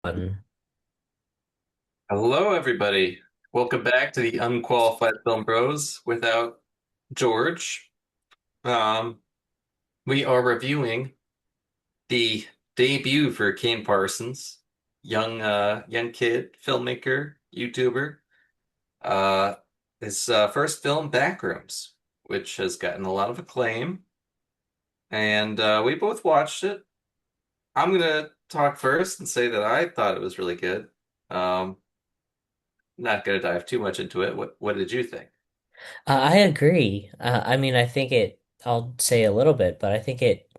One. Hello, everybody. Welcome back to the Unqualified Film Bros without George. Um, we are reviewing the debut for Kane Parsons, young kid, filmmaker, YouTuber. Uh, his first film, Backrooms, which has gotten a lot of acclaim, and we both watched it. I'm gonna talk first and say that I thought it was really good. Um, not gonna dive too much into it. What did you think? I agree. I think I'll say a little bit, but I think it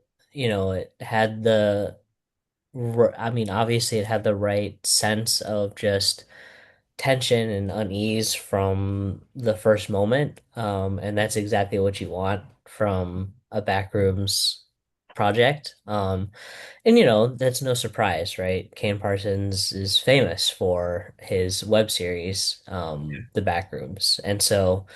had obviously it had the right sense of just tension and unease from the first moment. And that's exactly what you want from a Backrooms project. And that's no surprise, right? Kane Parsons is famous for his web series, The Backrooms. And so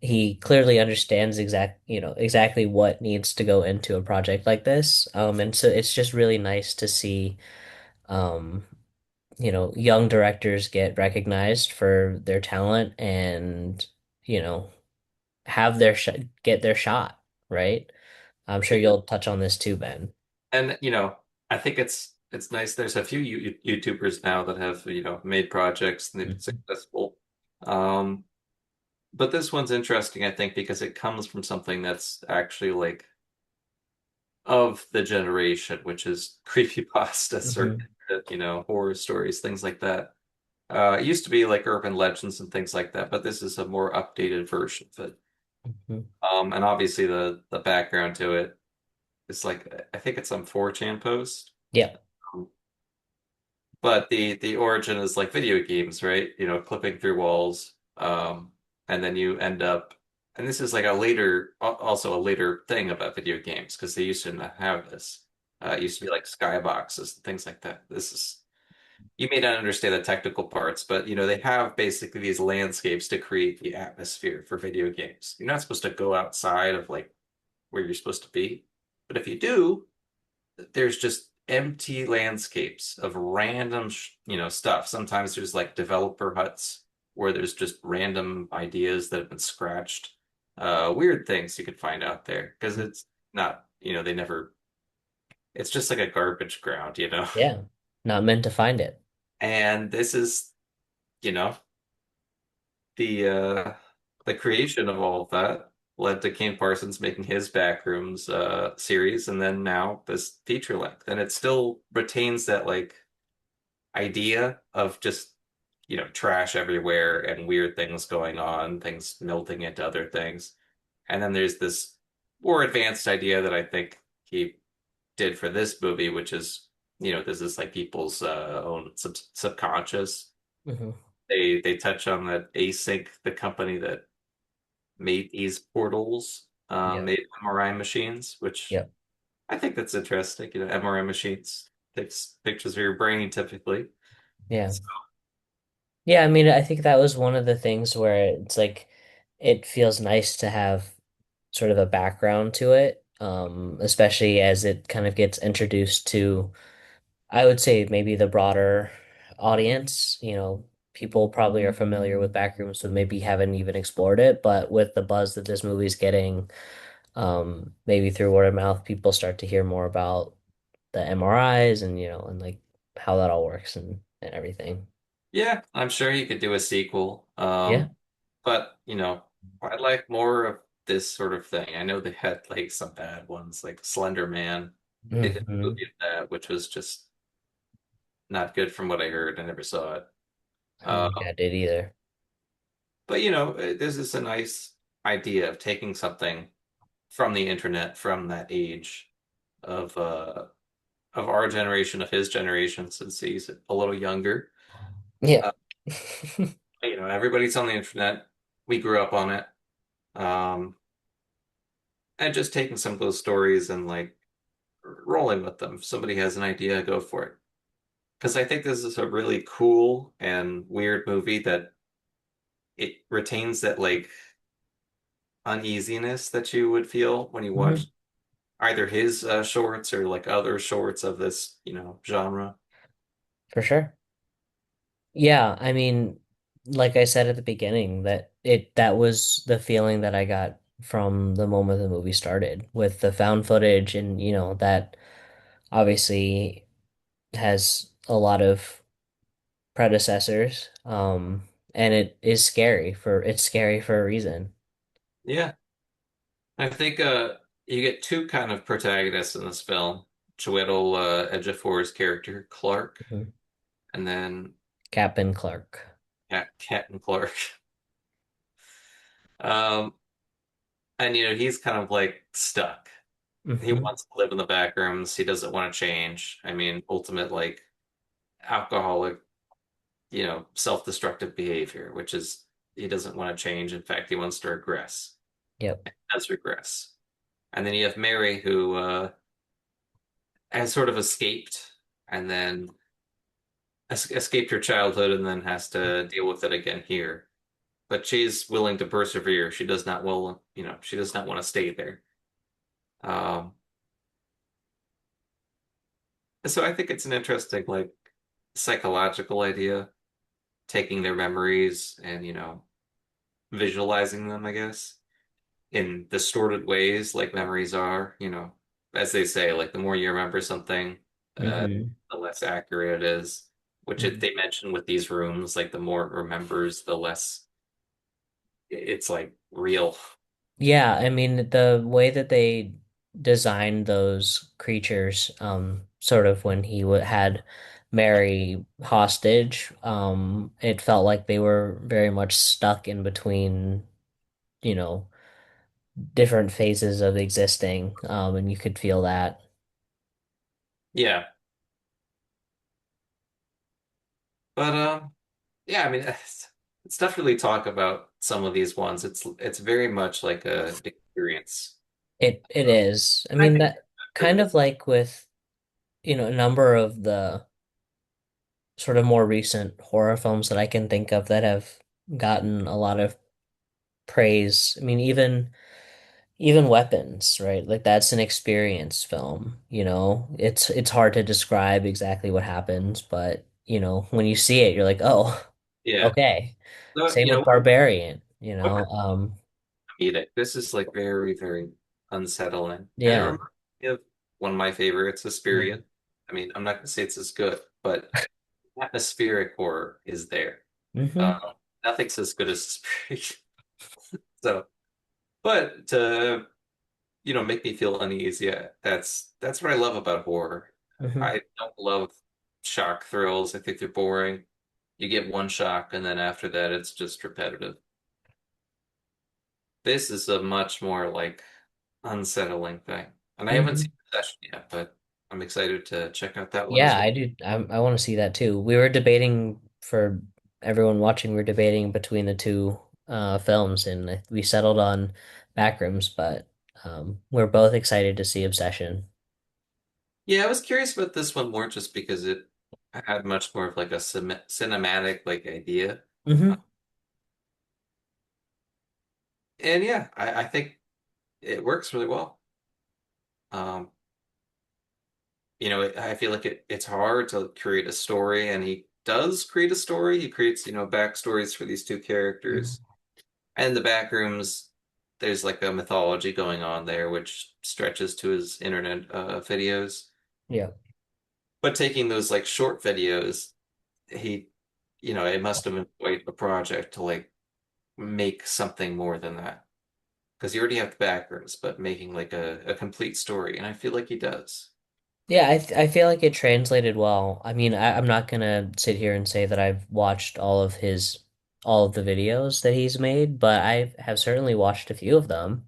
he clearly understands exactly what needs to go into a project like this. And so it's just really nice to see, um, young directors get recognized for their talent and, you know, have their sh get their shot, right? I'm sure you'll touch on this too, Ben. And I think it's nice. There's a few YouTubers now that have made projects and they've been Mhm. successful. Um, but this one's interesting, I think, because it comes from something that's actually like of the generation, which is creepypastas or Mhm. horror stories, things like that. It used to be like urban legends and things like that, but this is a more updated version of it. Mhm. And obviously the background to it is like I think it's some 4chan post. Yep. Um, But the origin is like video games, right? Clipping through walls, and then you end up, and this is like also a later thing about video games because they used to not have this. It used to be like skyboxes and things like that. This is you may not understand the technical parts, but they have basically these landscapes to create the atmosphere for video games. You're not supposed to go outside of like where you're supposed to be, but if you do, there's just empty landscapes of random, stuff. Sometimes there's like developer huts where there's just random ideas that have been scratched. Weird things you could find out there because it's not, they never, it's just like a garbage ground. Yeah. Not meant to find it. And this is, you know, the uh the creation of all of that led to Kane Parsons making his Backrooms series and then now this feature length. And it still retains that like idea of just trash everywhere and weird things going on, things melting into other things. And then there's this more advanced idea that I think he did for this movie, which is this is like people's own subconscious. Hmm. They touch on that Async, the company that made these portals, Yep. made MRI machines, which Yep. I think that's interesting. MRI machines takes pictures of your brain typically. Yeah. Yeah, I think that was one of the things where it's like it feels nice to have sort of a background to it, especially as it kind of gets introduced to, I would say maybe the broader audience. People probably are familiar with Backrooms, but maybe haven't even explored it. But with the buzz that this movie's getting, maybe through word of mouth, people start to hear more about the MRIs and and like how that all works and everything. Yeah, I'm sure he could do a sequel. Yeah. But I'd like more of this sort of thing. I know they had like some bad ones, like Slender Man. They did a Hmm. movie of that, which was just not good from what I heard. I never saw it. I don't Uh, think I did either. but this is a nice idea of taking something from the internet, from that age of our generation, of his generation, since he's a little younger. Yeah. Uh, everybody's on the internet. We grew up on it. Um, and just taking some of those stories and like rolling with them. If somebody has an idea, go for it. Because I think this is a really cool and weird movie that it retains that like uneasiness that you would feel when you watch Mhm. either his shorts or like other shorts of this, genre. for sure. Yeah, I mean, like I said at the beginning, that was the feeling that I got from the moment the movie started with the found footage and that obviously has a lot of predecessors. And it's scary for a reason. Yeah. I think you get two kind of protagonists in this film. Chiwetel Ejiofor's character, Clark, Mhm. and then Captain Clark. Captain Clark. Um, and he's kind of like stuck. He Hmm. wants to live in the back rooms. He doesn't want to change. I mean, ultimate like alcoholic, self-destructive behavior, which is he doesn't want to change. In fact, he wants to regress. Yep. Does regress. And then you have Mary who has sort of escaped and then escaped her childhood and then has to deal with it again here. But she's willing to persevere. She does not want to stay there. Um, so I think it's an interesting, like, psychological idea, taking their memories and, visualizing them, I guess, in distorted ways, like memories are, as they say, like the more you remember something, uh, Hmm. the less accurate it is. Which they mention with these rooms, like the more it remembers, the less it's like real. Yeah, I mean the way that they designed those creatures, sort of when had Mary hostage, it felt like they were very much stuck in between, you know, different phases of existing, and you could feel that. Yeah. But yeah, I mean it's tough to really talk about some of these ones. It's very much like a experience. It is. I I mean think that for kind this. of like with, a number of the sort of more recent horror films that I can think of that have gotten a lot of praise. I mean, even Weapons, right? Like that's an experience film, It's hard to describe exactly what happens, but when you see it, you're like, "Oh, Yeah. okay." So, Same with Barbarian, what comedic. This is like very, very unsettling. And it yeah. reminds me of one of my favorites, Mm-hmm. Suspiria. I mean, I'm not gonna say it's as good, but atmospheric horror is there. Mm-hmm. Nothing's as good as Suspiria. So, but to make me feel uneasy, yeah, that's what I love about horror. Mm-hmm. I don't love shock thrills. I think they're boring. You get one shock, and then after that, it's just repetitive. This is a much more like unsettling thing. And I haven't Mm-hmm. seen Possession yet, but I'm excited to check out that one Yeah, as well. I do. I want to see that too. We were debating for everyone watching, we were debating between the two films, and we settled on Backrooms, but we're both excited to see Obsession. Yeah, I was curious about this one more just because it had much more of like a cinematic like idea. Uh, Hmm. And yeah, I think it works really well. Um, I feel like it's hard to create a story, and he does create a story. He creates, backstories for these two characters. And the backrooms, there's like a mythology going on there, which stretches to his internet videos. Yeah. But taking those like short videos, he, it must have been quite a project to like make something more than that. Because you already have the backrooms, but making like a complete story, and I feel like he does. Yeah, I feel like it translated well. I mean, I'm not gonna sit here and say that I've watched all of the videos that he's made, but I have certainly watched a few of them.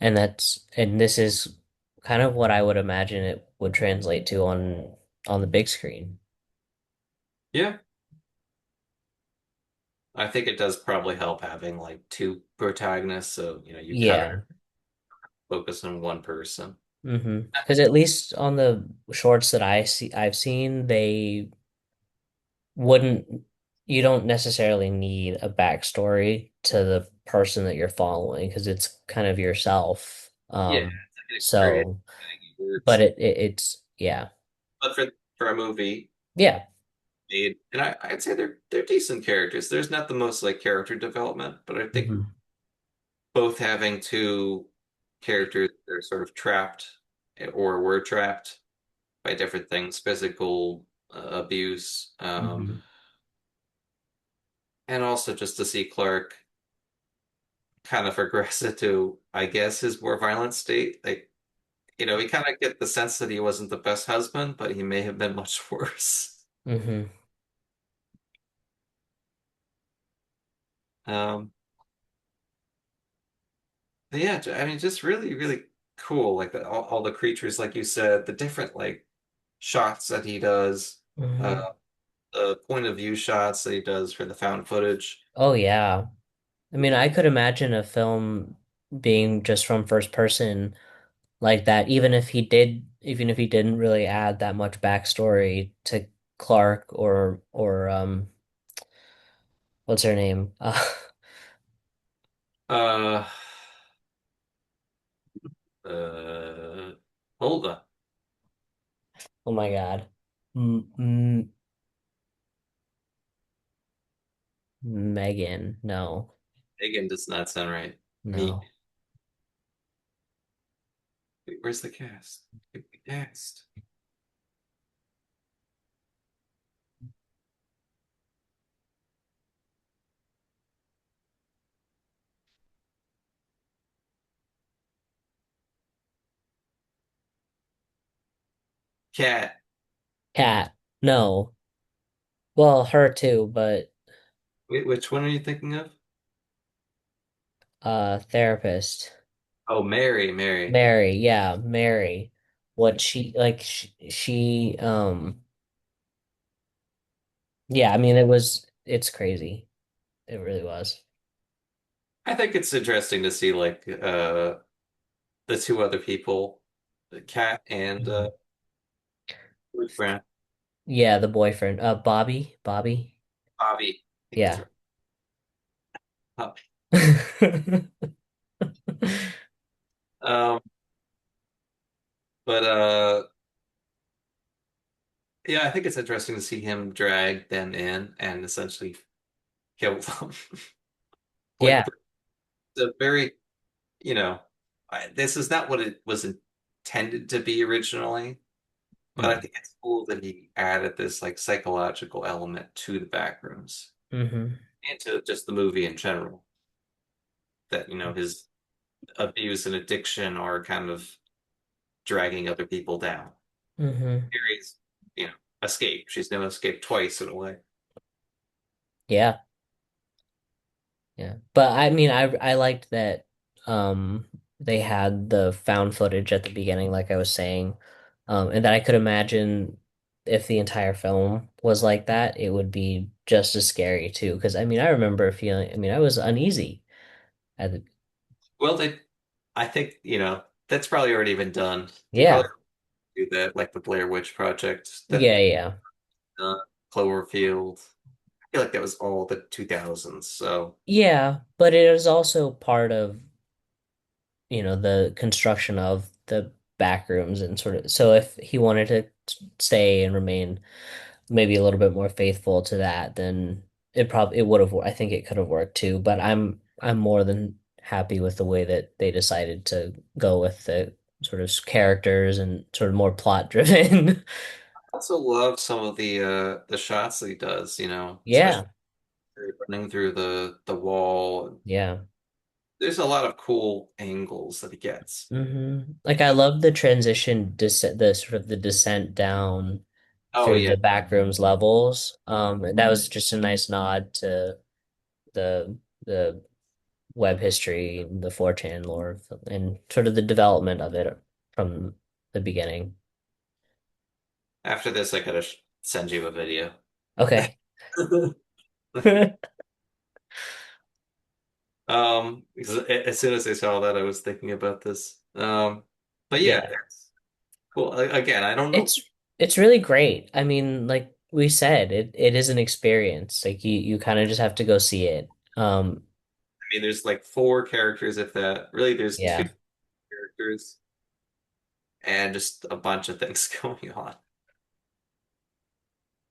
And this is kind of what I would imagine it would translate to on the big screen. Yeah, I think it does probably help having like two protagonists, so you kind of Yeah. focus on one person. Because at least on the shorts that I've seen, they wouldn't you don't necessarily need a backstory to the person that you're following because it's kind of yourself. Yeah, it's like an experience. So I think it but works. it's yeah. But for a movie, Yeah. made, and I'd say they're decent characters. There's not the most like character development, but I think Hmm. both having two characters that are sort of trapped or were trapped by different things, physical abuse, Hmm. and also just to see Clark kind of regress into, I guess, his more violent state. Like, we kind of get the sense that he wasn't the best husband, but he may have been much worse. Hmm. Um, but yeah, I mean, just really, really cool. Like all the creatures, like you said, the different like shots that he does, uh, Hmm. the point of view shots that he does for the found footage. Oh yeah. I mean, I could imagine a film being just from first person like that, even if he didn't really add that much backstory to Clark or what's her name? Uh, uh, hold on. Oh my God. M M Megan. No. Megan does not sound right. Me. No. Wait, where's the cast? Wait, the cast. Cat. Cat. No. Well, her too, but Wait, which one are you thinking of? therapist. Oh, Mary, Mary. Mary, yeah, Mary. What she yeah, I mean it's crazy. It really was. I think it's interesting to see like the two other people, the cat and Mhm. boyfriend, Yeah, the boyfriend. Bobby. Bobby. Bobby. I think that's Yeah. right. Bobby. Um, but yeah, I think it's interesting to see him drag them in and essentially kill them. Yeah. Point three. It's a very, you know, this is not what it was intended to be originally, but I Mm. think it's cool that he added this like psychological element to the backrooms Hmm. and to just the movie in general. That, his abuse and addiction are kind of dragging other people down. Hmm. Mary's, escape. She's now escaped twice in a way. Yeah. Yeah. But I mean I liked that they had the found footage at the beginning, like I was saying. And that I could imagine if the entire film was like that, it would be just as scary too. Because I mean I remember feeling I mean I was uneasy at the Well, I think, that's probably already been done. They probably yeah. do that, like the Blair Witch Project, Yeah, yeah. uh, Cloverfield. I feel like that was all the 2000s. So, Yeah, but it is also part of, the construction of the back rooms and sort of so if he wanted to stay and remain maybe a little bit more faithful to that, then it would have I think it could have worked too. But I'm more than happy with the way that they decided to go with the sort of characters and sort of more plot driven. I also love some of the shots that he does, especially Yeah, running through the wall. yeah. There's a lot of cool angles that he gets. Like I love the transition descent, the sort of the descent down Oh through yeah. the backrooms levels. And that was just a nice nod to the web history, the 4chan lore, and sort of the development of it from the beginning. After this, I gotta send you a video. Okay. Because as soon as I saw that, I was thinking about this. But yeah, Yeah. it's cool. Again, I don't know. It's it's really great. I mean, like we said, it is an experience. Like you kind of just have to go see it. I mean, there's like four characters, if that. Really, there's two Yeah. characters and just a bunch of things going on.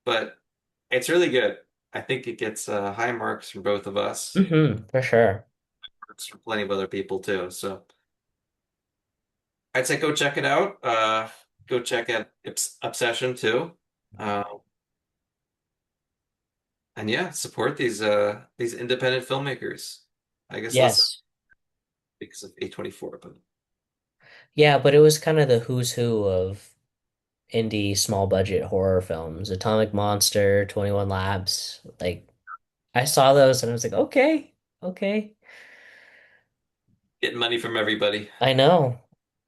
But It's really good. I think it gets high marks from both of us. For sure. Marks from plenty of other people too. So I'd say go check it out. Go check out Obsession too. Uh, and yeah, support these independent filmmakers. I guess less Yes. because of A24, but Yeah, but it was kind of the who's who of indie small budget horror films. Atomic Monster, 21 Labs. Like I saw those and I was like, okay, okay. getting money from everybody. I know.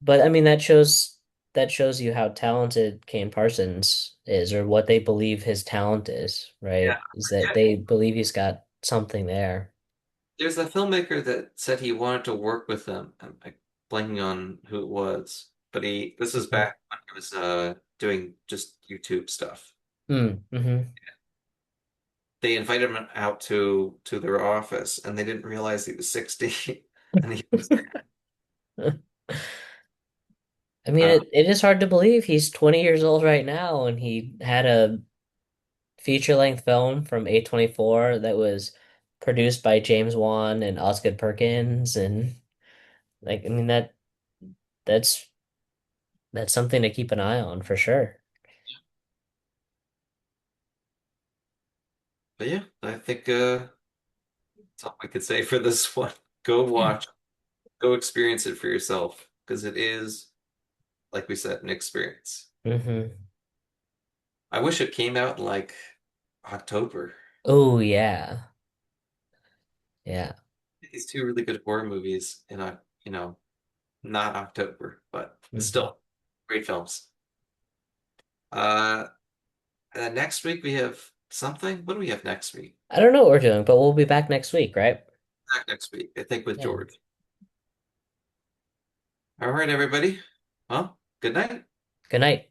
But I mean that shows you how talented Kane Parsons is or what they believe his talent is, Yeah, right? Is that yeah. they believe he's got something there. There's a filmmaker that said he wanted to work with them. I'm like blanking on who it was, but he this is Mhm. back when he was doing just YouTube stuff. Mm-hmm. They invited him out to their office, and they didn't realize he was 60, and he was I mean, uh, it is hard to believe he's 20 years old right now, and he had a feature-length film from A24 that was produced by James Wan and Osgood Perkins, and like, I mean that's that's something to keep an eye on for sure. but yeah, I think that's all I could say for this one. Go watch, go experience it for yourself because it is, like we said, an experience. Mm-hmm. I wish it came out in like October. Oh yeah, yeah. These two really good horror movies in a, not October, but Hmm. still great films. Uh, next week we have something. What do we have next week? I don't know what we're doing, but we'll be back next week, right? Back next week, I think with Yeah. George. All right, everybody. Well, good night. Good night.